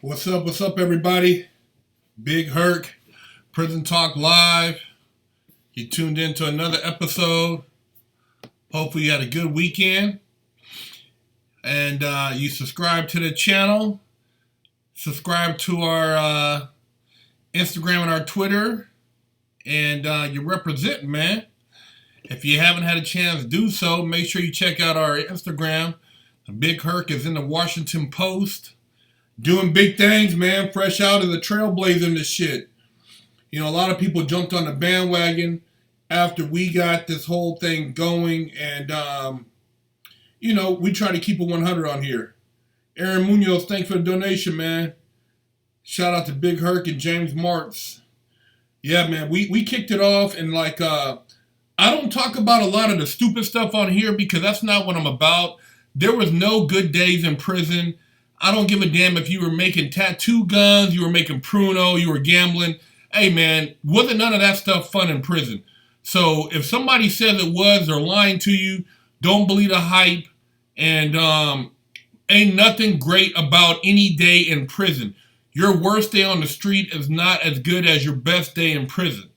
What's up, everybody? Big Herc, Prison Talk Live. You tuned in to another episode. Hopefully you had a good weekend. And you subscribe to the channel. Subscribe to our Instagram and our Twitter. And you're representing, man. If you haven't had a chance to do so, make sure you check out our Instagram. Big Herc is in the Washington Post. Doing big things, man. Fresh out of the trailblazing this shit. You know, a lot of people jumped on the bandwagon after we got this whole thing going. And, you know, we try to keep it 100 on here. Aaron Munoz, thanks for the donation, man. Shout out to Big Herc and James Martz. Yeah, man, we kicked it off. And, like, I don't talk about a lot of the stupid stuff on here because that's not what I'm about. There was no good days in prison. I don't give a damn if you were making tattoo guns, you were making pruno, you were gambling. Hey, man, wasn't none of that stuff fun in prison. So if somebody says it was, they're lying to you. Don't believe the hype. And ain't nothing great about any day in prison. Your worst day on the street is not as good as your best day in prison.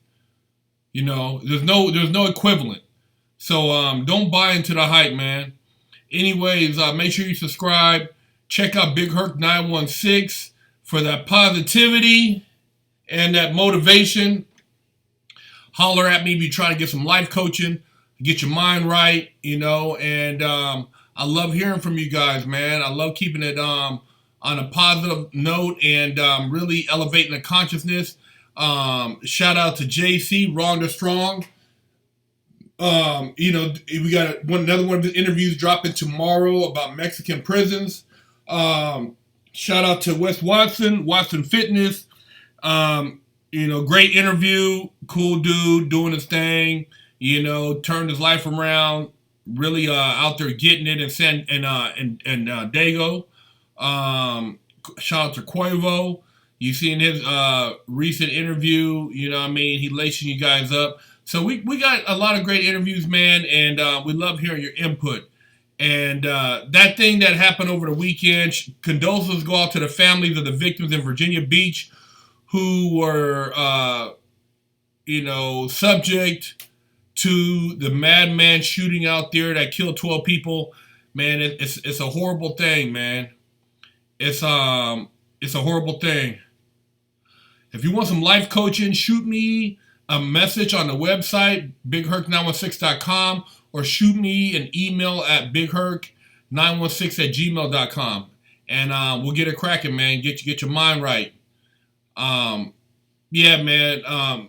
You know, there's no equivalent. So don't buy into the hype, man. Anyways, make sure you subscribe. Check out Big Herc 916 for that positivity and that motivation. Holler at me if you try to get some life coaching, get your mind right, you know. And I love hearing from you guys, man. I love keeping it on a positive note and really elevating the consciousness. Shout out to JC, Wrong to Strong. You know, we got another one of the interviews dropping tomorrow about Mexican prisons. Shout out to Wes Watson Fitness. You know, great interview, cool dude, doing his thing. You know, turned his life around. Really out there getting it in Dago. Shout out to Cuervo. You seen his recent interview. You know what I mean? He lacing you guys up. So we got a lot of great interviews, man, and we love hearing your input. And that thing that happened over the weekend, condolences go out to the families of the victims in Virginia Beach who were, you know, subject to the madman shooting out there that killed 12 people. Man, it's a horrible thing, man. It's a horrible thing. If you want some life coaching, shoot me a message on the website, bigherc916.com, or shoot me an email at bigherc916@gmail.com. And we'll get it cracking, man. Get your mind right. Yeah, man.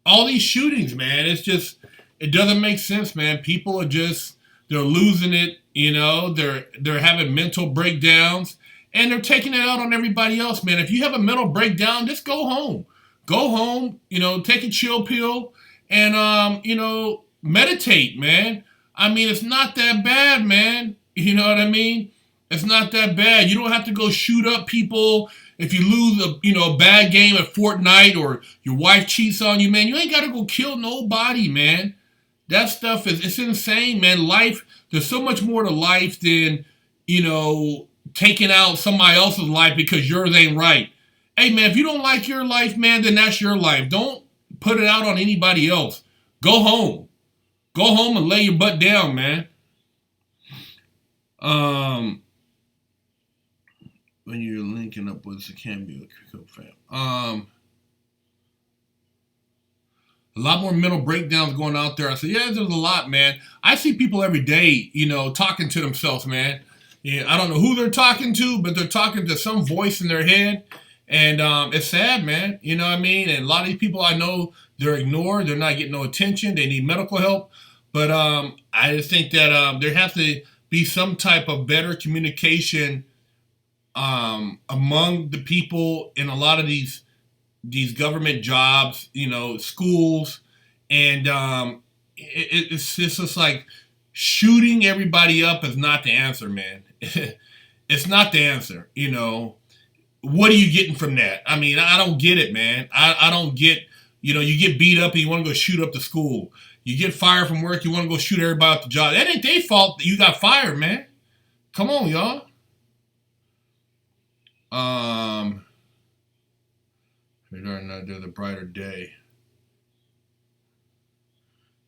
All these shootings, man, it doesn't make sense, man. People are they're losing it, you know. They're having mental breakdowns, and they're taking it out on everybody else, man. If you have a mental breakdown, just go home. Go home, you know, take a chill pill, and, you know, meditate, man. I mean, it's not that bad, man. You know what I mean? It's not that bad. You don't have to go shoot up people if you lose a bad game at Fortnite or your wife cheats on you, man. You ain't got to go kill nobody, man. That stuff it's insane, man. Life, there's so much more to life than, you know, taking out somebody else's life because yours ain't right. Hey, man, if you don't like your life, man, then that's your life. Don't put it out on anybody else. Go home. Go home and lay your butt down, man. When you're linking up with a cameo fam. A lot more mental breakdowns going out there. I said, yeah, there's a lot, man. I see people every day, you know, talking to themselves, man. Yeah, I don't know who they're talking to, but they're talking to some voice in their head. And it's sad, man. You know what I mean? And a lot of these people I know, they're ignored. They're not getting no attention. They need medical help. But I just think that there has to be some type of better communication among the people in a lot of these government jobs, you know, schools. And it's just like shooting everybody up is not the answer, man. It's not the answer, you know. What are you getting from that? I mean, I don't get it, man. I don't get, you know, you get beat up and you want to go shoot up the school. You get fired from work, you want to go shoot everybody at the job. That ain't their fault that you got fired, man. Come on, y'all. There's a brighter day.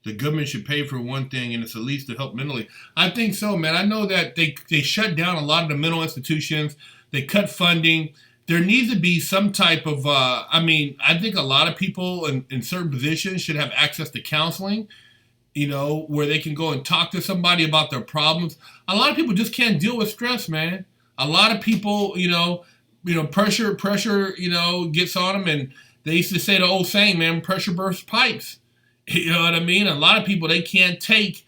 The government should pay for one thing, and it's at least to help mentally. I think so, man. I know that they shut down a lot of the mental institutions. They cut funding. There needs to be some type of, I think a lot of people in certain positions should have access to counseling, where they can go and talk to somebody about their problems. A lot of people just can't deal with stress, man. A lot of people, pressure, gets on them, and they used to say the old saying, man, pressure bursts pipes. You know what I mean? A lot of people, they can't take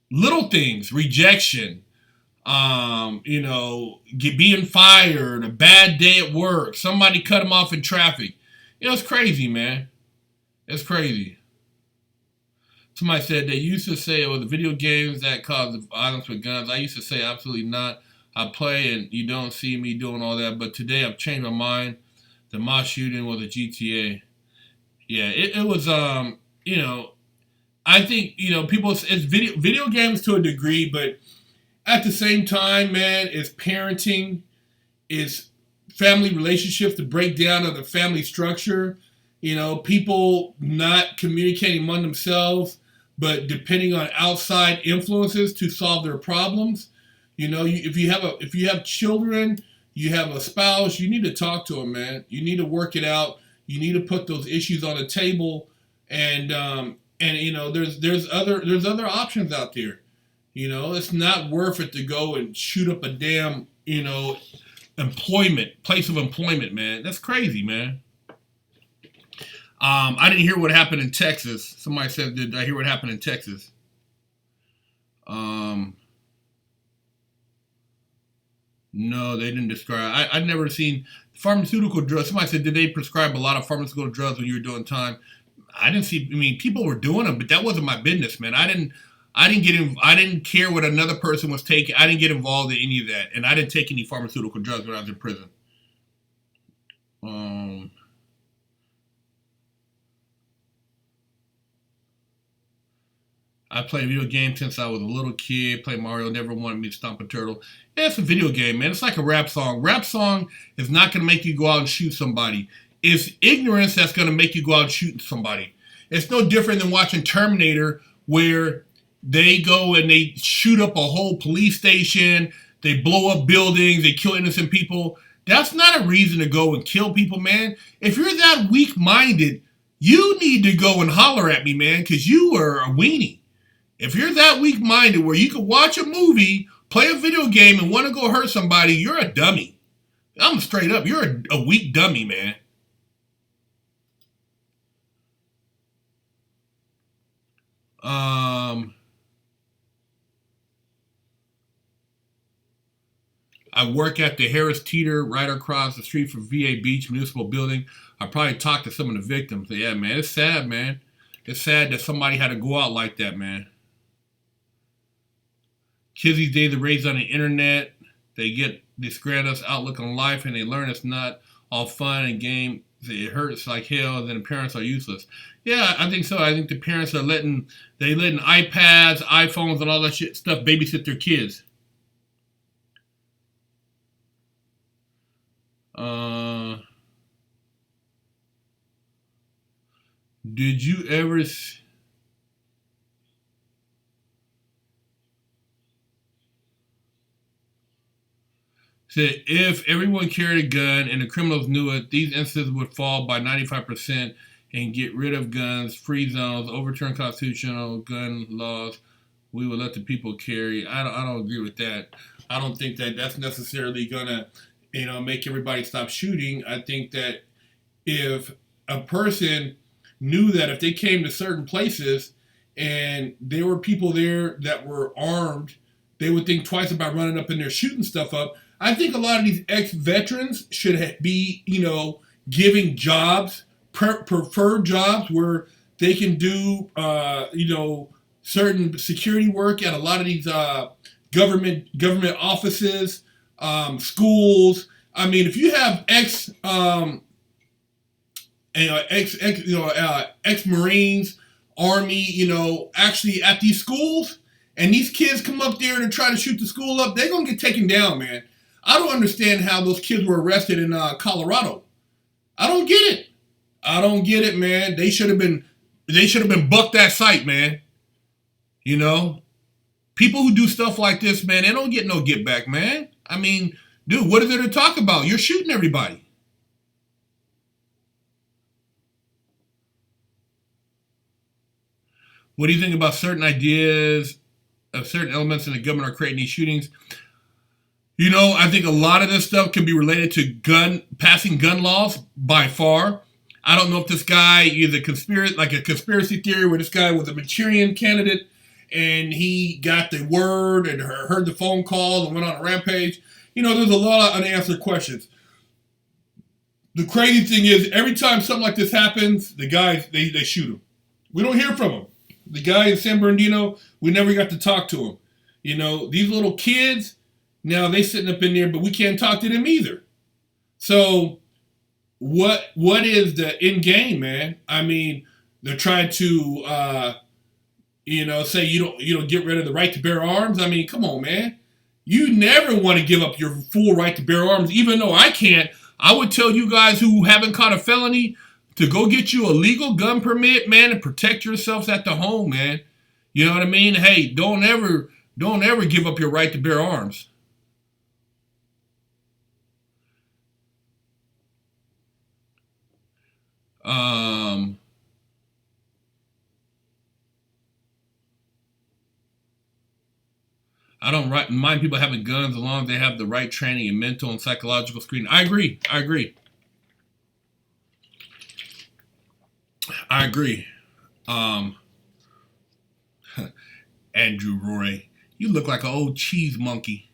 little things, rejection, being fired, a bad day at work, somebody cut them off in traffic. It's crazy, man. It's crazy. Somebody said they used to say it was the video games that cause violence with guns. I used to say absolutely not. I play and you don't see me doing all that. But today I've changed my mind. The mass shooting was a GTA. Yeah, it was, I think, people, it's video games to a degree, but at the same time, man, it's parenting, it's family relationships, the breakdown of the family structure, people not communicating among themselves, but depending on outside influences to solve their problems. If you have children, you have a spouse, you need to talk to them, man. You need to work it out. You need to put those issues on the table, and there's other options out there. It's not worth it to go and shoot up a damn place of employment, man. That's crazy, man. I didn't hear what happened in Texas. Somebody said, did I hear what happened in Texas? No, they didn't describe. I've never seen pharmaceutical drugs. Somebody said, did they prescribe a lot of pharmaceutical drugs when you were doing time? I didn't see. I mean, people were doing them, but that wasn't my business, man. I didn't care what another person was taking. I didn't get involved in any of that, and I didn't take any pharmaceutical drugs when I was in prison. I played video games since I was a little kid. Played Mario. Never wanted me to stomp a turtle. Yeah, it's a video game, man. It's like a rap song. Rap song is not going to make you go out and shoot somebody. It's ignorance that's going to make you go out and shoot somebody. It's no different than watching Terminator, where they go and they shoot up a whole police station. They blow up buildings. They kill innocent people. That's not a reason to go and kill people, man. If you're that weak-minded, you need to go and holler at me, man, because you are a weenie. If you're that weak-minded where you can watch a movie, play a video game, and want to go hurt somebody, you're a dummy. I'm straight up. You're a weak dummy, man. I work at the Harris Teeter right across the street from VA Beach Municipal Building. I probably talked to some of the victims. Yeah, man, it's sad, man. It's sad that somebody had to go out like that, man. Kids these days are raised on the internet. They get this grandiose outlook on life, and they learn it's not all fun and game. It hurts like hell, and then the parents are useless. Yeah, I think so. I think the parents are letting iPads, iPhones, and all that shit stuff babysit their kids. Did you ever say if everyone carried a gun and the criminals knew it, these incidents would fall by 95% and get rid of guns, free zones, overturn constitutional gun laws. We would let the people carry. I don't agree with that. I don't think that that's necessarily gonna, make everybody stop shooting. I think that if a person knew that if they came to certain places and there were people there that were armed, they would think twice about running up in there shooting stuff up. I think a lot of these ex-veterans should be, giving jobs, preferred jobs where they can do, certain security work at a lot of these government offices, schools. I mean, if you have ex-Marines, Army, actually at these schools, and these kids come up there to try to shoot the school up, they're going to get taken down, man. I don't understand how those kids were arrested in Colorado. I don't get it. I don't get it, man. They should have been bucked that site, man. You know, people who do stuff like this, man, they don't get no get back, man. I mean, dude, what is there to talk about? You're shooting everybody. What do you think about certain ideas of certain elements in the government are creating these shootings? You know, I think a lot of this stuff can be related to passing gun laws by far. I don't know if this guy is a conspiracy theory where this guy was a Manchurian candidate and he got the word and heard the phone call and went on a rampage. You know, there's a lot of unanswered questions. The crazy thing is, every time something like this happens, the guys, they shoot him. We don't hear from him. The guy in San Bernardino, we never got to talk to him. You know, these little kids, now they sitting up in there, but we can't talk to them either. So what is the end game, man? I mean, they're trying to say you don't get rid of the right to bear arms. I mean, come on, man. You never want to give up your full right to bear arms, even though I can't. I would tell you guys who haven't caught a felony to go get you a legal gun permit, man, and protect yourselves at the home, man. You know what I mean? Hey, don't ever give up your right to bear arms. I don't mind people having guns as long as they have the right training and mental and psychological screening. I agree. Andrew Roy, you look like an old cheese monkey.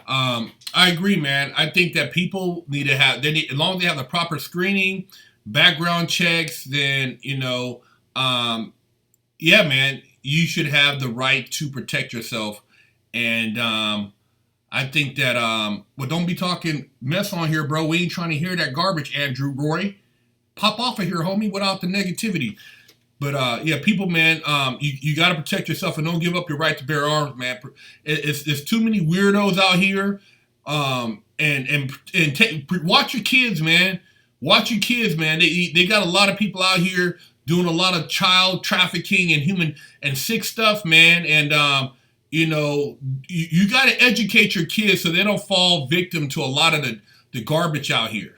I agree, man. I think that people need to have, as long as they have the proper screening, background checks, then, yeah, man, you should have the right to protect yourself. And I think that, well, don't be talking mess on here, bro. We ain't trying to hear that garbage, Andrew Roy. Pop off of here, homie, without the negativity. But, yeah, people, man, you got to protect yourself and don't give up your right to bear arms, man. It's too many weirdos out here. Watch your kids, man. Watch your kids, man. They got a lot of people out here doing a lot of child trafficking and human and sick stuff, man. And, you got to educate your kids so they don't fall victim to a lot of the garbage out here.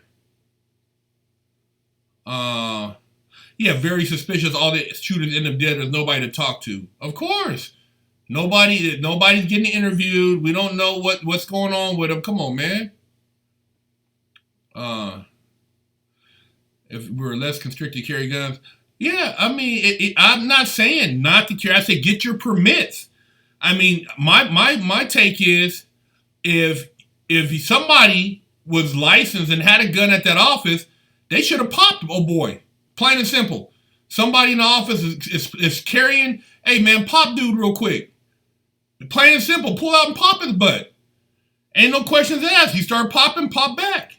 Yeah, very suspicious. All the shooters end up dead. There's nobody to talk to. Of course. Nobody's getting interviewed. We don't know what's going on with them. Come on, man. If we're less constricted to carry guns. Yeah, I mean, I'm not saying not to carry. I say get your permits. I mean, my take is if somebody was licensed and had a gun at that office, they should have popped. Oh boy, plain and simple. Somebody in the office is carrying. Hey man, pop dude real quick. Plain and simple. Pull out and pop his butt. Ain't no questions asked. You start popping, pop back.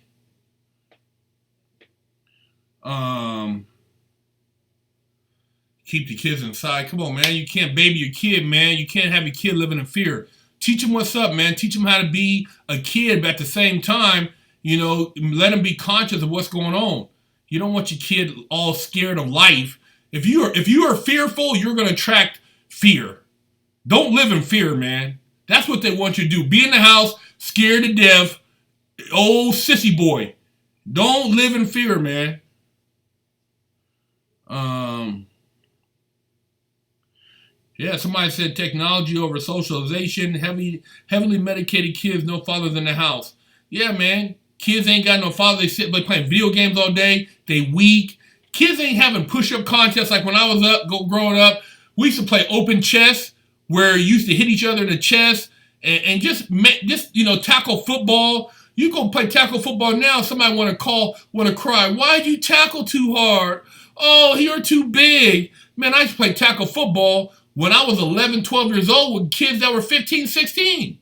Keep the kids inside. Come on, man. You can't baby your kid, man. You can't have your kid living in fear. Teach them what's up, man. Teach them how to be a kid, but at the same time, let them be conscious of what's going on. You don't want your kid all scared of life. If you are fearful, you're going to attract fear. Don't live in fear, man. That's what they want you to do. Be in the house, scared to death, old sissy boy. Don't live in fear, man. Yeah, somebody said technology over socialization, heavily medicated kids, no fathers in the house. Yeah, man. Kids ain't got no father. They sit like playing video games all day. They weak. Kids ain't having push-up contests like when I was growing up. We used to play open chess where you used to hit each other in the chest and just tackle football. You go play tackle football now, somebody want to cry. Why'd you tackle too hard? Oh, you're too big. Man, I used to play tackle football when I was 11, 12 years old with kids that were 15, 16.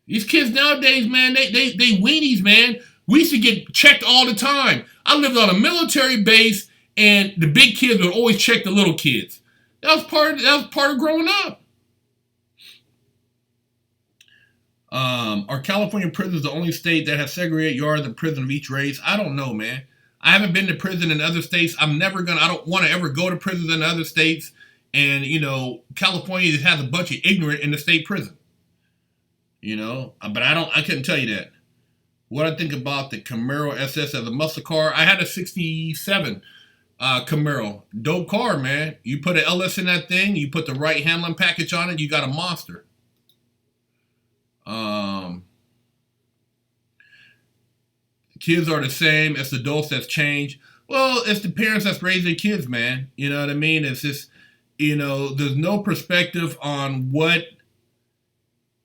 These kids nowadays, man, they weenies, man. We used to get checked all the time. I lived on a military base, and the big kids would always check the little kids. That was part of growing up. Are California prisons the only state that has segregated yards in prison of each race? I don't know, man. I haven't been to prison in other states. I don't want to ever go to prisons in other states. And, California just has a bunch of ignorant in the state prison. But I couldn't tell you that. What I think about the Camaro SS as a muscle car, I had a 67 Camaro. Dope car, man. You put an LS in that thing, you put the right handling package on it, you got a monster. Kids are the same. It's adults that's changed. Well, it's the parents that's raised their kids, man. You know what I mean? It's just, there's no perspective on what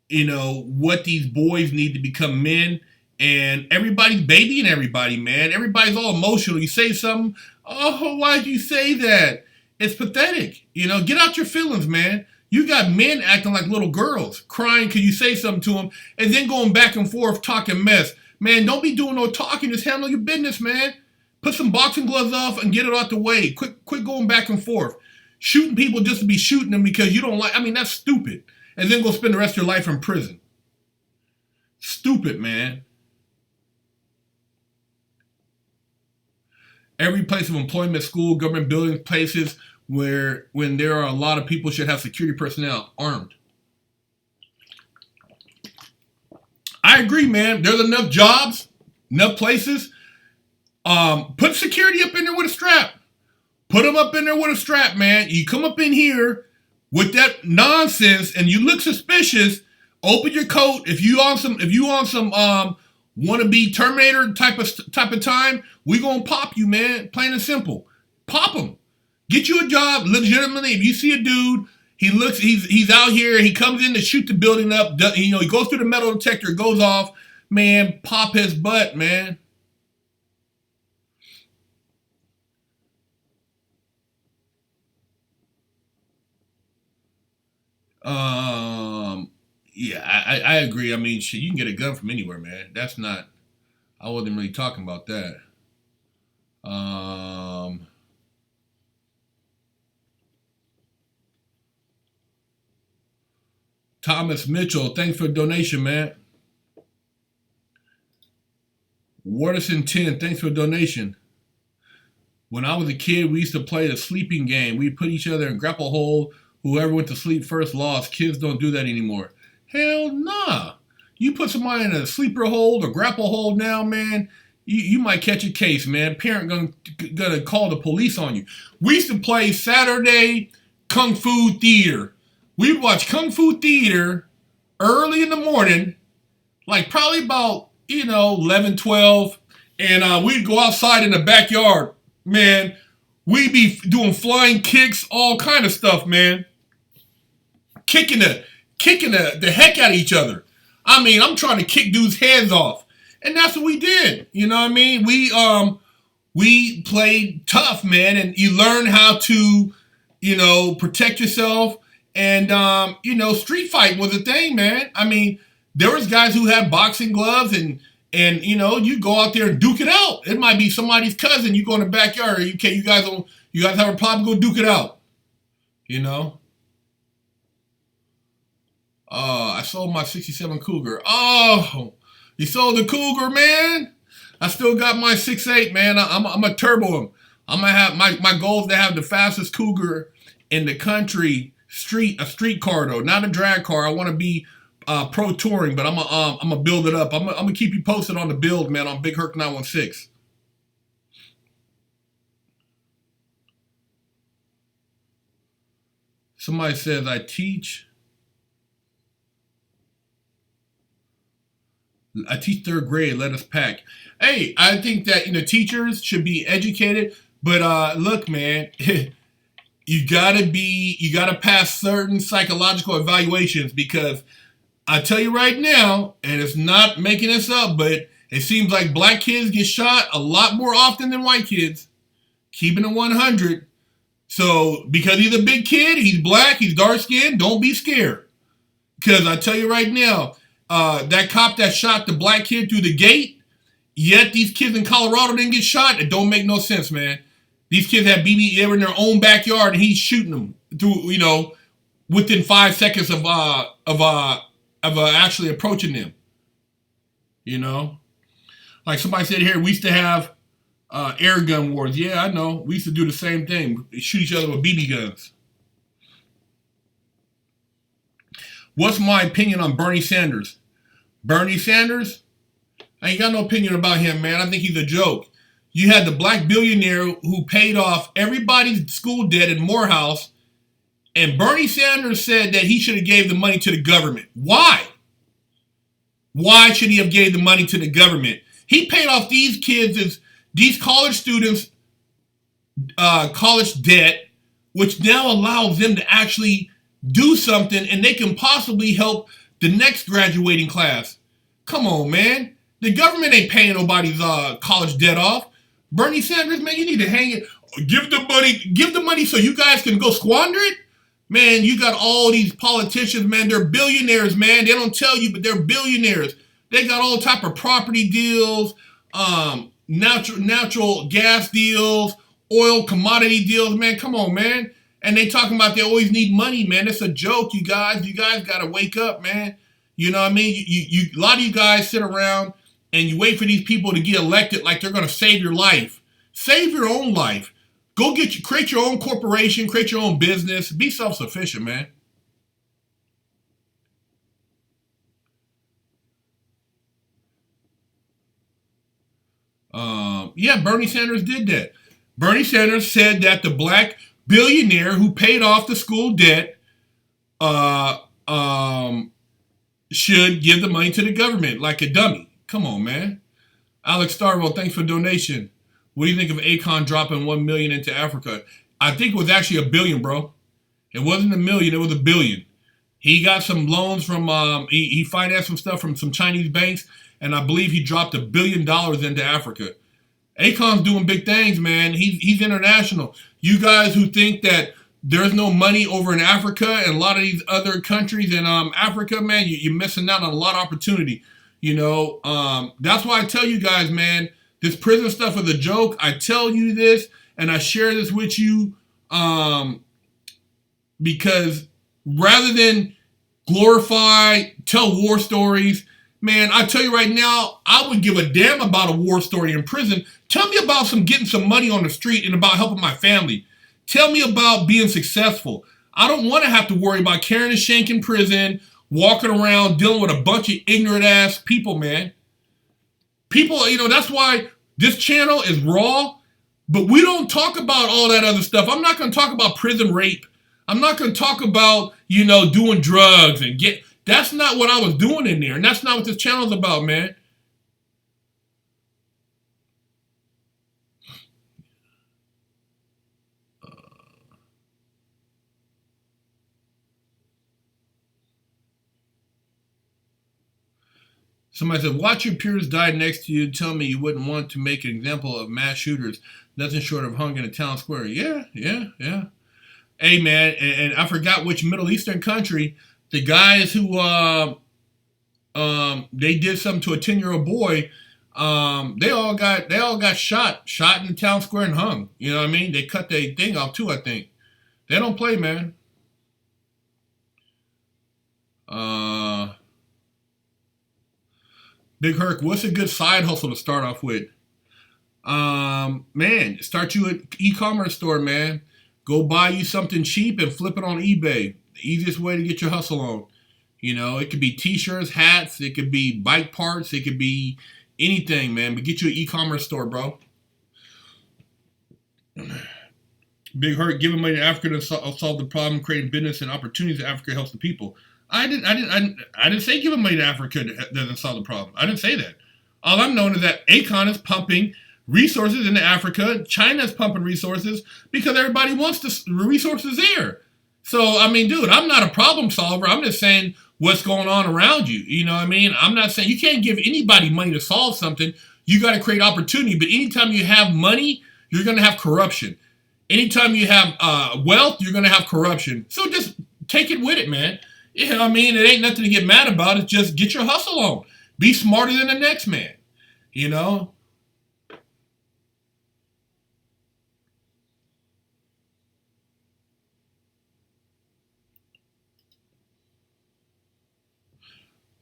these boys need to become men. And everybody's babying everybody, man. Everybody's all emotional. You say something, oh, why'd you say that? It's pathetic. Get out your feelings, man. You got men acting like little girls, crying because you say something to them, and then going back and forth talking mess. Man, don't be doing no talking. Just handle your business, man. Put some boxing gloves off and get it out the way. Quit going back and forth. Shooting people just to be shooting them because you don't like. That's stupid. And then go spend the rest of your life in prison. Stupid, man. Every place of employment, school, government buildings, places when there are a lot of people should have security personnel armed. I agree, man. There's enough jobs, enough places. Put security up in there with a strap. Put them up in there with a strap, man. You come up in here with that nonsense and you look suspicious. Open your coat. If you on some wanna-be Terminator type of time, we gonna pop you, man. Plain and simple. Pop them. Get you a job legitimately. If you see a dude, he's out here, he comes in to shoot the building up, he goes through the metal detector, goes off, man, pop his butt, man. Yeah, I agree. Shit, you can get a gun from anywhere, man. I wasn't really talking about that. Thomas Mitchell, thanks for the donation, man. Waterson 10, thanks for the donation. When I was a kid, we used to play the sleeping game. We'd put each other in grapple hold. Whoever went to sleep first lost. Kids don't do that anymore. Hell nah. You put somebody in a sleeper hold or grapple hold now, man, you might catch a case, man. Parent gonna call the police on you. We used to play Saturday Kung Fu Theater. We'd watch Kung Fu Theater early in the morning, like probably about, 11, 12, and we'd go outside in the backyard. Man, we'd be doing flying kicks, all kind of stuff, man. Kicking the heck out of each other. I'm trying to kick dudes' heads off. And that's what we did. You know what I mean? We played tough, man, and you learn how to, protect yourself. And, street fight was a thing, man. There was guys who had boxing gloves and you go out there and duke it out. It might be somebody's cousin. You go in the backyard. Okay, you guys have a problem, go duke it out. I sold my 67 Cougar. Oh, you sold the Cougar, man? I still got my 6.8, man. I'm a turbo him. I'm gonna have my goal is to have the fastest Cougar in the country. A street car though, not a drag car. I want to be pro touring, but I'm gonna build it up. I'm gonna keep you posted on the build, man. On Big Herc 916. Somebody says I teach third grade. Let us pack. Hey, I think that teachers should be educated, but look, man. You gotta pass certain psychological evaluations because I tell you right now, and it's not making this up, but it seems like black kids get shot a lot more often than white kids. Keeping it 100. So because he's a big kid, he's black, he's dark skinned, don't be scared. Because I tell you right now, that cop that shot the black kid through the gate, yet these kids in Colorado didn't get shot, it don't make no sense, man. These kids had BB, they were in their own backyard, and he's shooting them through, within 5 seconds of of actually approaching them. You know, like somebody said here, we used to have air gun wars. Yeah, I know. We used to do the same thing. Shoot each other with BB guns. What's my opinion on Bernie Sanders? Bernie Sanders? I ain't got no opinion about him, man. I think he's a joke. You had the black billionaire who paid off everybody's school debt in Morehouse, and Bernie Sanders said that he should have gave the money to the government. Why? Why should he have gave the money to the government? He paid off these kids, these college students, college debt, which now allows them to actually do something, and they can possibly help the next graduating class. Come on, man. The government ain't paying nobody's college debt off. Bernie Sanders, man, you need to hang it. Give the money so you guys can go squander it. Man, you got all these politicians, man. They're billionaires, man. They don't tell you, but they're billionaires. They got all type of property deals, natural gas deals, oil commodity deals, man. Come on, man. And they talking about they always need money, man. It's a joke, you guys. You guys got to wake up, man. You know what I mean? You a lot of you guys sit around and you wait for these people to get elected like they're going to save your life. Save your own life. Go create your own corporation, create your own business. Be self-sufficient, man. Yeah, Bernie Sanders did that. Bernie Sanders said that the black billionaire who paid off the school debt should give the money to the government like a dummy. Come on, man. Alex Starvo, thanks for donation. What do you think of Akon dropping $1 million into Africa? I think it was actually $1 billion, bro. It wasn't $1 million, it was $1 billion. He got some loans from, he financed some stuff from some Chinese banks, and I believe he dropped $1 billion into Africa. Akon's doing big things, man. He's international. You guys who think that there's no money over in Africa and a lot of these other countries in Africa, man, you're missing out on a lot of opportunity. You know, that's why I tell you guys, man, this prison stuff is a joke. I tell you this, and I share this with you because rather than glorify, tell war stories, man, I tell you right now, I would give a damn about a war story in prison. Tell me about getting some money on the street and about helping my family. Tell me about being successful. I don't want to have to worry about carrying a shank in prison, walking around dealing with a bunch of ignorant ass people, man. People, you know, that's why this channel is raw, but we don't talk about all that other stuff. I'm not going to talk about prison rape. I'm not going to talk about, you know, doing drugs and that's not what I was doing in there. And that's not what this channel's about, man. Somebody said, watch your peers die next to you. Tell me you wouldn't want to make an example of mass shooters. Nothing short of hung in a town square. Yeah. Hey, man, and I forgot which Middle Eastern country, the guys who they did something to a 10-year-old boy, they all got shot in the town square and hung. You know what I mean? They cut their thing off too, I think. They don't play, man. Big Herc, what's a good side hustle to start off with? Man, start you an e-commerce store, man. Go buy you something cheap and flip it on eBay. The easiest way to get your hustle on. You know, it could be t-shirts, hats, it could be bike parts, it could be anything, man. But get you an e-commerce store, bro. Big Herc, giving money to Africa to solve the problem, creating business and opportunities in Africa helps the people. I didn't say giving money to Africa doesn't solve the problem. I didn't say that. All I'm knowing is that Akon is pumping resources into Africa. China's pumping resources because everybody wants the resources there. So, I mean, dude, I'm not a problem solver. I'm just saying what's going on around you. You know what I mean? I'm not saying you can't give anybody money to solve something. You got to create opportunity. But anytime you have money, you're going to have corruption. Anytime you have wealth, you're going to have corruption. So just take it with it, man. You know what I mean? It ain't nothing to get mad about. It's just get your hustle on. Be smarter than the next man. You know?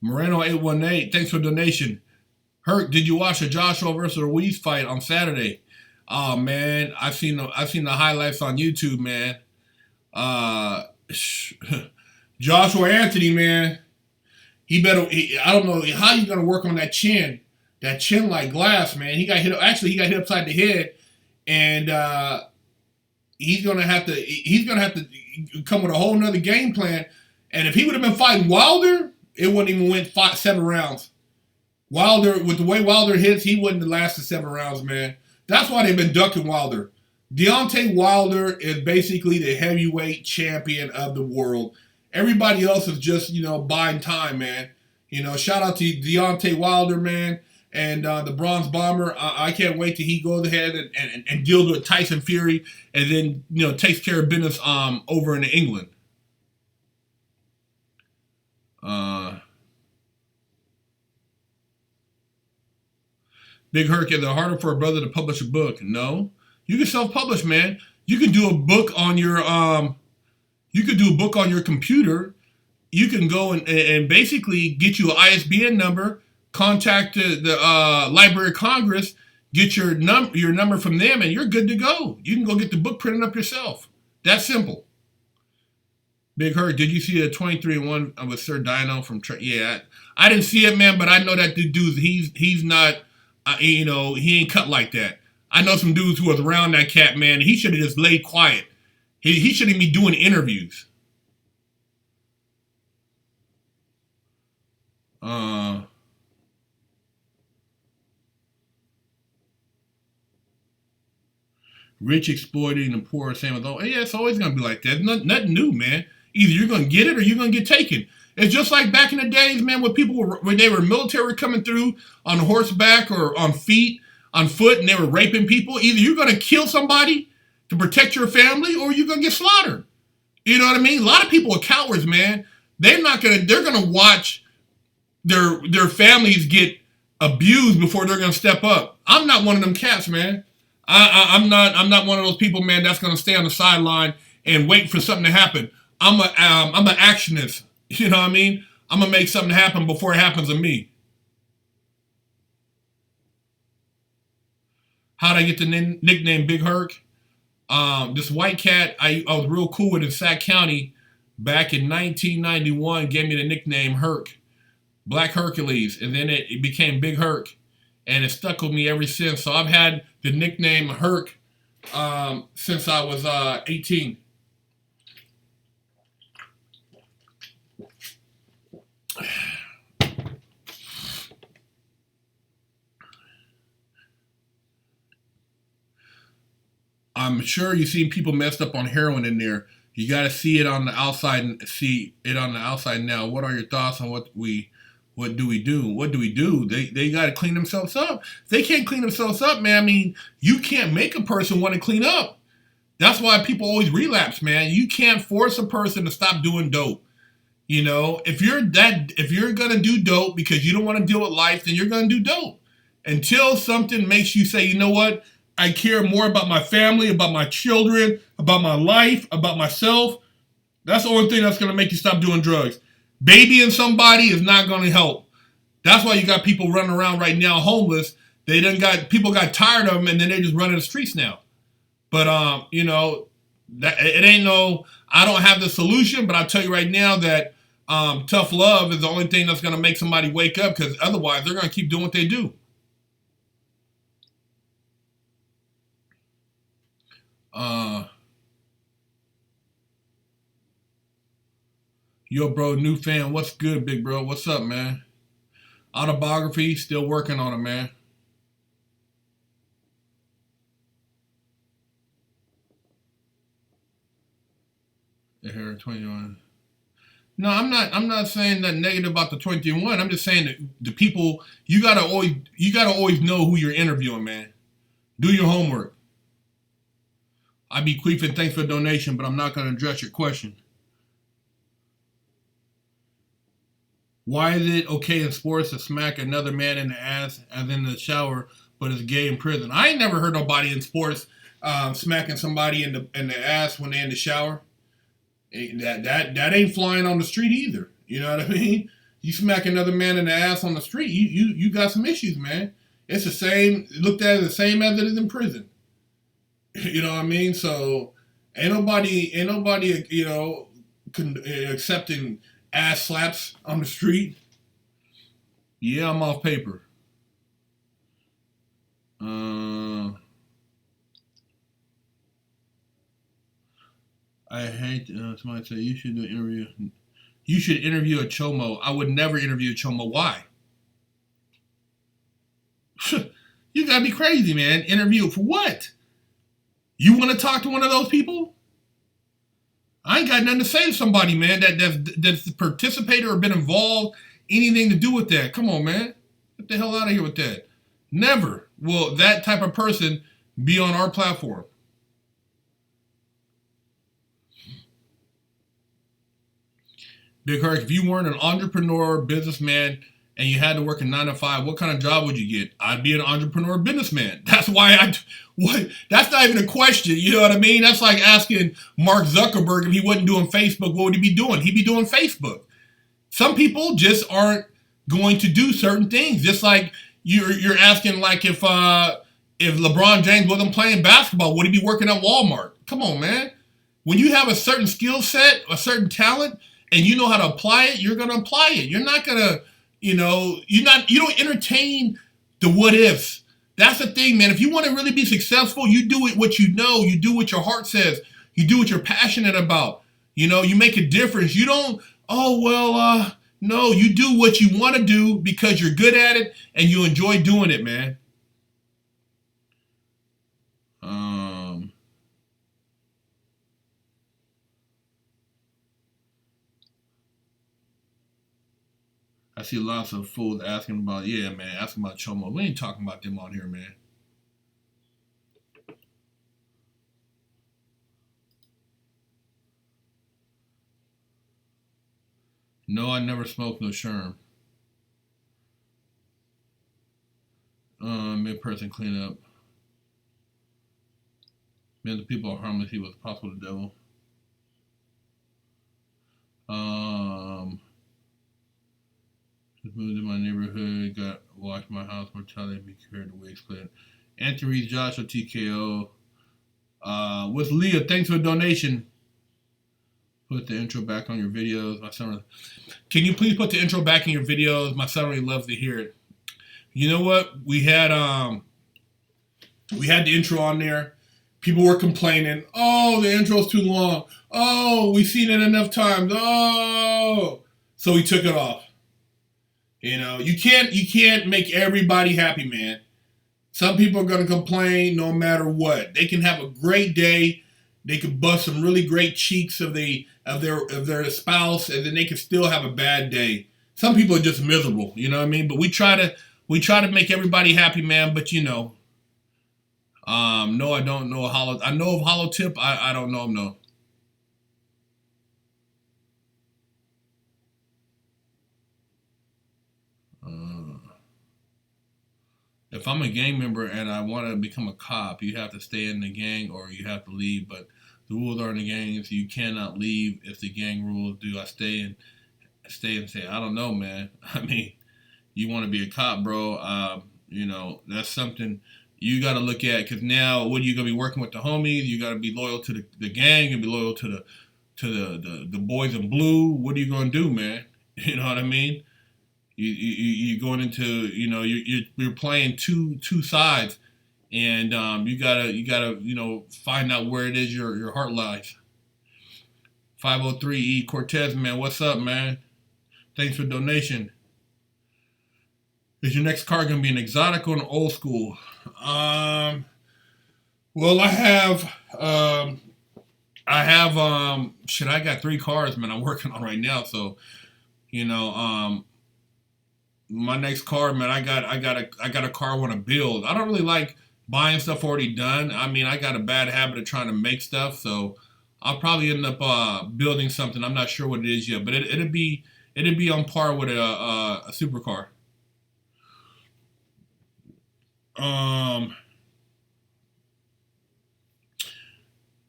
Moreno 818, thanks for the donation. Herc, did you watch the Joshua versus Ruiz fight on Saturday? Oh man, I've seen the highlights on YouTube, man. Joshua Anthony, man, I don't know how you gonna work on that chin like glass, man. He got hit upside the head, and he's gonna have to come with a whole nother game plan. And if he would have been fighting Wilder, it wouldn't even win 7 rounds. Wilder, with the way Wilder hits, he wouldn't have lasted 7 rounds, man. That's why they've been ducking Wilder. Deontay Wilder is basically the heavyweight champion of the world. Everybody else is just, buying time, man. Shout out to Deontay Wilder, man, and the Bronze Bomber. I can't wait till he goes ahead and deals with Tyson Fury, and then, takes care of business over in England. Big Herc, is it harder for a brother to publish a book? No. You can self-publish, man. You can do a book on your computer. You can go and basically get you an ISBN number, contact the Library of Congress, get your number from them, and you're good to go. You can go get the book printed up yourself. That's simple. Big Herc, did you see the 23-1 with Sir Dino from? Yeah, I didn't see it, man, but I know that the dude, he's not. He ain't cut like that. I know some dudes who was around that cat, man. He should have just laid quiet. He shouldn't be doing interviews. Rich exploiting the poor, same as yeah, it's always gonna be like that. Nothing new, man. Either you're gonna get it or you're gonna get taken. It's just like back in the days, man, when they were military coming through on horseback or on foot, and they were raping people. Either you're going to kill somebody to protect your family, or you're going to get slaughtered. You know what I mean? A lot of people are cowards, man. They're going to watch their families get abused before they're going to step up. I'm not one of them cats, man. I'm not one of those people, man, that's going to stay on the sideline and wait for something to happen. I'm an actionist. You know what I mean? I'm going to make something happen before it happens to me. How'd I get the nickname Big Herc? This white cat I was real cool with in Sac County back in 1991 gave me the nickname Herc, Black Hercules, and then it became Big Herc, and it stuck with me ever since. So I've had the nickname Herc since I was 18. I'm sure you've seen people messed up on heroin in there. You got to see it on the outside and see it on the outside now. What are your thoughts on what do we do? What do we do? They got to clean themselves up. If they can't clean themselves up, man, I mean, you can't make a person want to clean up. That's why people always relapse, man. You can't force a person to stop doing dope. If you're going to do dope because you don't want to deal with life, then you're going to do dope. Until something makes you say, you know what? I care more about my family, about my children, about my life, about myself. That's the only thing that's going to make you stop doing drugs. Babying somebody is not going to help. That's why you got people running around right now homeless. People got tired of them, and then they just running the streets now. But that it ain't no. I don't have the solution, but I'll tell you right now that tough love is the only thing that's going to make somebody wake up, because otherwise they're going to keep doing what they do. Yo, bro, new fan. What's good, big bro? What's up, man? Autobiography, still working on it, man. Here, 21. No, I'm not saying that negative about the 21. I'm just saying that the people, you gotta always know who you're interviewing, man. Do your homework. I be queefing, thanks for the donation, but I'm not gonna address your question. Why is it okay in sports to smack another man in the ass as in the shower, but it's gay in prison? I ain't never heard nobody in sports smacking somebody in the ass when they're in the shower. That ain't flying on the street either. You know what I mean? You smack another man in the ass on the street, you got some issues, man. It's the same, looked at as the same as it is in prison. You know what I mean? So ain't nobody, accepting ass slaps on the street. Yeah, I'm off paper. I hate somebody say you should do an interview. You should interview a chomo. I would never interview a chomo. Why? You gotta be crazy, man. Interview for what? You want to talk to one of those people? I ain't got nothing to say to somebody, man, that's participated or been involved, anything to do with that. Come on, man. Get the hell out of here with that. Never will that type of person be on our platform. Big Herc, if you weren't an entrepreneur, businessman, and you had to work a 9 to 5, what kind of job would you get? I'd be an entrepreneur businessman. That's why that's not even a question. You know what I mean? That's like asking Mark Zuckerberg if he wasn't doing Facebook, what would he be doing? He'd be doing Facebook. Some people just aren't going to do certain things. Just like you're asking, like, if LeBron James wasn't playing basketball, would he be working at Walmart? Come on, man. When you have a certain skill set, a certain talent, and you know how to apply it, you're going to apply it. You're not going to, you don't entertain the what ifs. That's the thing, man. If you want to really be successful, you do it what you know. You do what your heart says. You do what you're passionate about. You make a difference. You don't, no, you do what you want to do because you're good at it and you enjoy doing it, man. I see lots of fools asking about, asking about Chomo. We ain't talking about them on here, man. No, I never smoked no sherm. Mid-person cleanup. Man, the people are harmless. He was possible the devil. Just moved in my neighborhood. Got washed my house. Mortality be carried the way split. Anthony Reed, Joshua TKO. With Leah, thanks for the donation. Put the intro back on your videos. My son, can you please put the intro back in your videos? My son really loves to hear it. You know what? We had the intro on there. People were complaining. Oh, the intro's too long. Oh, we've seen it enough times. Oh, so we took it off. You can't make everybody happy, man. Some people are gonna complain no matter what. They can have a great day. They could bust some really great cheeks of their spouse, and then they can still have a bad day. Some people are just miserable. You know what I mean? But we try to make everybody happy, man. But no, I don't know Hollow. I know of Hollow Tip. I don't know him, no. If I'm a gang member and I want to become a cop, you have to stay in the gang or you have to leave. But the rules are in the gang, so you cannot leave if the gang rules do. I stay and say, I don't know, man. I mean, you want to be a cop, bro. That's something you got to look at, because now what are you going to be working with the homies? You got to be loyal to the gang and be loyal to the boys in blue. What are you going to do, man? You know what I mean? You're going into, you're playing two sides, and you gotta find out where it is your heart lies. 503 E Cortez, man, what's up, man? Thanks for the donation. Is your next car gonna be an exotic or an old school? Well, I got 3 cars, man, I'm working on right now, so my next car, man, I got a car I want to build. I don't really like buying stuff already done. I mean, I got a bad habit of trying to make stuff, so I'll probably end up building something. I'm not sure what it is yet, but it'd be on par with a supercar.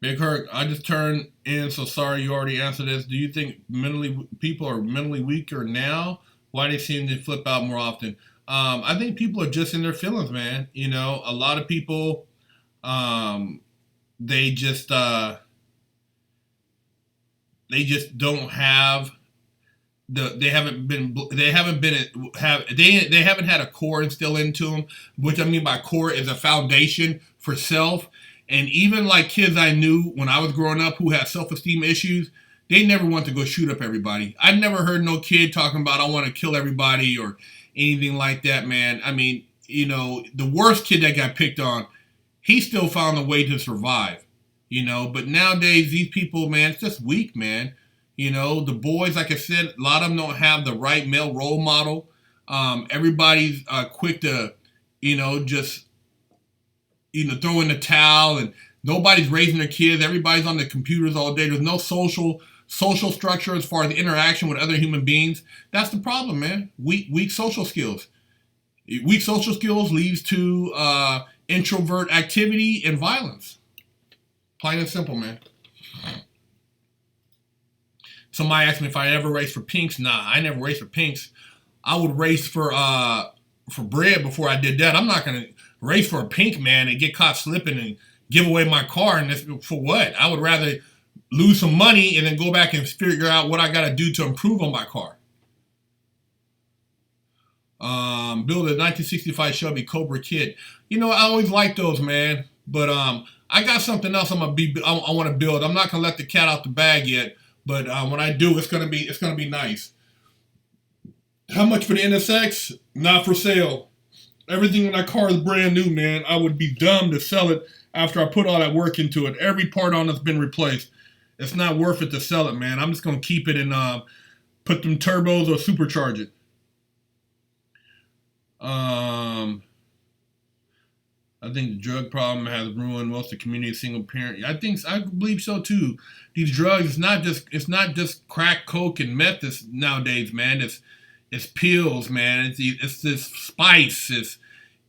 Big Herc, I just turned in, so sorry you already answered this. Do you think people are mentally weaker now Why they seem to flip out more often? I think people are just in their feelings, man. You know, a lot of people, um, they just don't have they haven't had a core instilled into them. Which I mean by core is a foundation for self. And even like kids I knew when I was growing up who had self-esteem issues, they never want to go shoot up everybody. I never heard no kid talking about I want to kill everybody or anything like that, man. I mean, you know, the worst kid that got picked on, he still found a way to survive, you know. But nowadays, these people, man, it's just weak, man. You know, the boys, like I said, a lot of them don't have the right male role model. Everybody's quick to, you know, just, you know, throw in the towel, and nobody's raising their kids. Everybody's on the computers all day. There's no social structure as far as interaction with other human beings. That's the problem, man. Weak social skills. Weak social skills leads to introvert activity and violence. Plain and simple, man. Somebody asked me if I ever raced for pinks. Nah, I never raced for pinks. I would race for bread before I did that. I'm not gonna race for a pink, man, and get caught slipping and give away my car. And this, for what? I would rather lose some money and then go back and figure out what I got to do to improve on my car. Build a 1965 Chevy Cobra kit. You know, I always like those, man. But I got something else I want to build. I'm not gonna let the cat out the bag yet. But when I do, it's gonna be nice. How much for the NSX? Not for sale. Everything in that car is brand new, man. I would be dumb to sell it after I put all that work into it. Every part on it's been replaced. It's not worth it to sell it, man. I'm just gonna keep it and put them turbos or supercharge it. I think the drug problem has ruined most of the community single parent. I believe so too. These drugs, it's not just crack, coke, and meth nowadays, man. It's pills, man. It's this spice.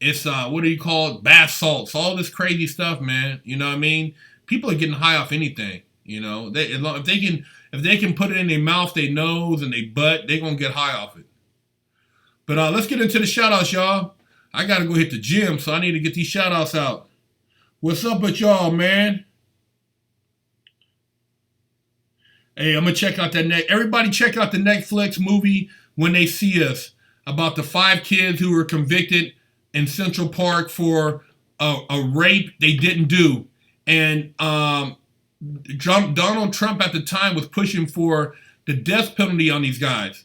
It's what do you call it? Bath salts. All this crazy stuff, man. You know what I mean? People are getting high off anything. You know, if they can put it in their mouth, their nose, and their butt, they're gonna get high off it. But let's get into the shout outs, y'all. I got to go hit the gym, so I need to get these shout-outs out. What's up with y'all, man? Hey, I'm going to check out everybody check out the Netflix movie When They See Us about the 5 kids who were convicted in Central Park for a rape they didn't do. And Donald Trump at the time was pushing for the death penalty on these guys.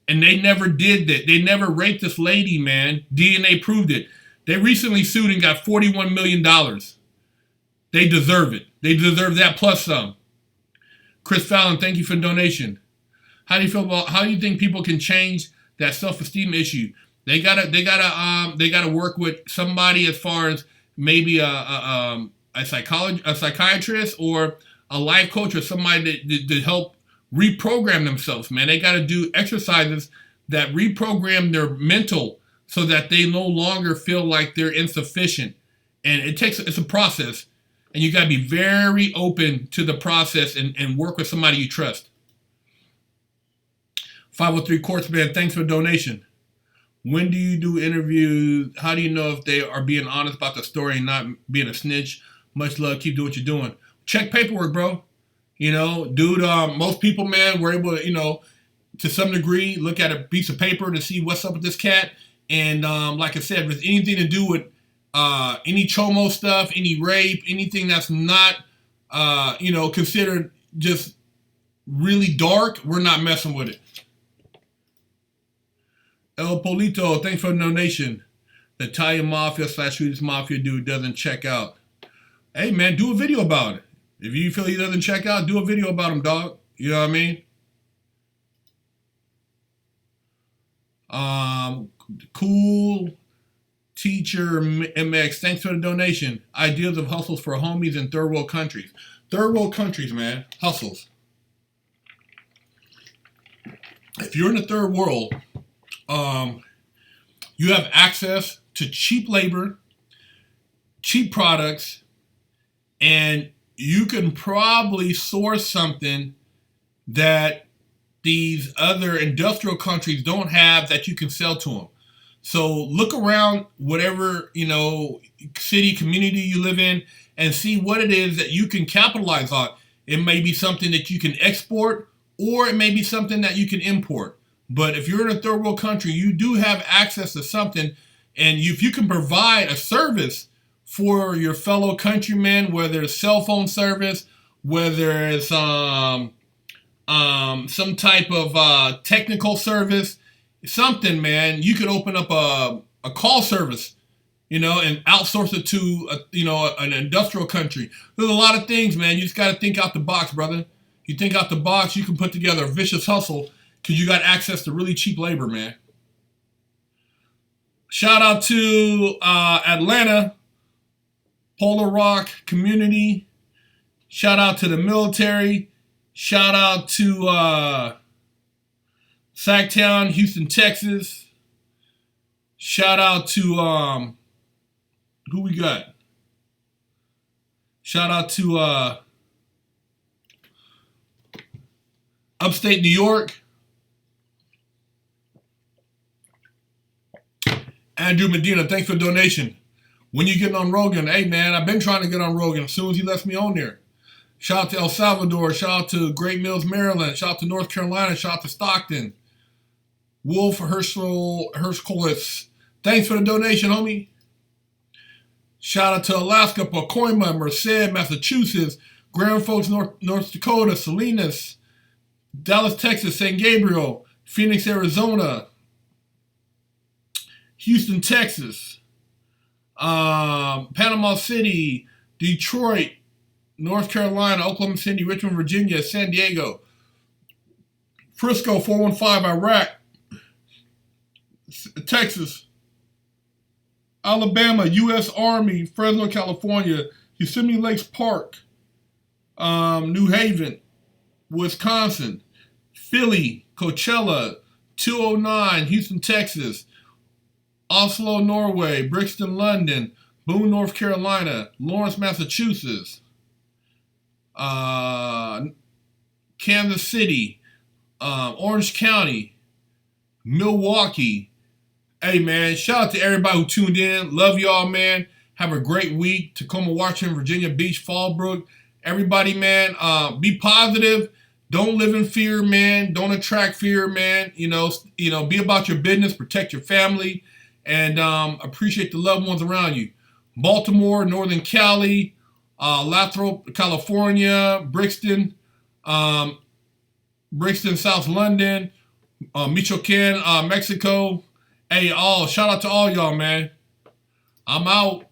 And they never did that. They never raped this lady, man. DNA proved it. They recently sued and got $41 million. They deserve it. They deserve that plus some. Chris Fallon, thank you for the donation. How do you think people can change that self-esteem issue? They gotta work with somebody as far as maybe a psychiatrist or a life coach or somebody to help reprogram themselves, man. They got to do exercises that reprogram their mental so that they no longer feel like they're insufficient. And it's a process. And you got to be very open to the process and work with somebody you trust. 503 Quartzman, thanks for the donation. When do you do interviews? How do you know if they are being honest about the story and not being a snitch? Much love. Keep doing what you're doing. Check paperwork, bro. You know, dude, most people, man, were able to, you know, to some degree, look at a piece of paper to see what's up with this cat. And like I said, if there's anything to do with any chomo stuff, any rape, anything that's not, you know, considered just really dark, we're not messing with it. El Polito, thanks for the donation. The Italian Mafia / Swedish Mafia dude doesn't check out. Hey, man, do a video about it. If you feel he doesn't check out, do a video about him, dog. You know what I mean? Cool Teacher MX, thanks for the donation. Ideas of hustles for homies in third world countries. Third world countries, man. Hustles. If you're in the third world, you have access to cheap labor, cheap products, and you can probably source something that these other industrial countries don't have that you can sell to them. So look around whatever, city, community you live in and see what it is that you can capitalize on. It may be something that you can export, or it may be something that you can import. But if you're in a third world country, you do have access to something, and if you can provide a service for your fellow countrymen, whether it's cell phone service, whether it's some type of technical service, something, man, you could open up a call service, and outsource it to an industrial country. There's a lot of things, man. You just got to think out the box, brother. You think out the box, you can put together a vicious hustle because you got access to really cheap labor, man. Shout out to Atlanta, Polar Rock community. Shout out to the military. Shout out to Sacktown, Houston, Texas. Shout out to who we got? Shout out to upstate New York. Andrew Medina, thanks for the donation. When you getting on Rogan? Hey, man, I've been trying to get on Rogan as soon as he lets me on there. Shout out to El Salvador. Shout out to Great Mills, Maryland. Shout out to North Carolina. Shout out to Stockton. Wolf Hershkolis. Thanks for the donation, homie. Shout out to Alaska, Pacoima, Merced, Massachusetts, Grand Forks, North Dakota, Salinas, Dallas, Texas, San Gabriel, Phoenix, Arizona, Houston, Texas, Panama City, Detroit, North Carolina, Oklahoma City, Richmond, Virginia, San Diego, Frisco, 415, Iraq, Texas, Alabama, U.S. Army, Fresno, California, Yosemite Lakes Park, New Haven, Wisconsin, Philly, Coachella, 209, Houston, Texas, Oslo, Norway, Brixton, London, Boone, North Carolina, Lawrence, Massachusetts, Kansas City, Orange County, Milwaukee. Hey, man, shout out to everybody who tuned in. Love y'all, man. Have a great week. Tacoma, Washington, Virginia Beach, Fallbrook. Everybody, man, be positive. Don't live in fear, man. Don't attract fear, man. Be about your business. Protect your family. And appreciate the loved ones around you. Baltimore, Northern Cali, Lathrop, California, Brixton, South London, Michoacan, Mexico. Hey, shout out to all y'all, man. I'm out.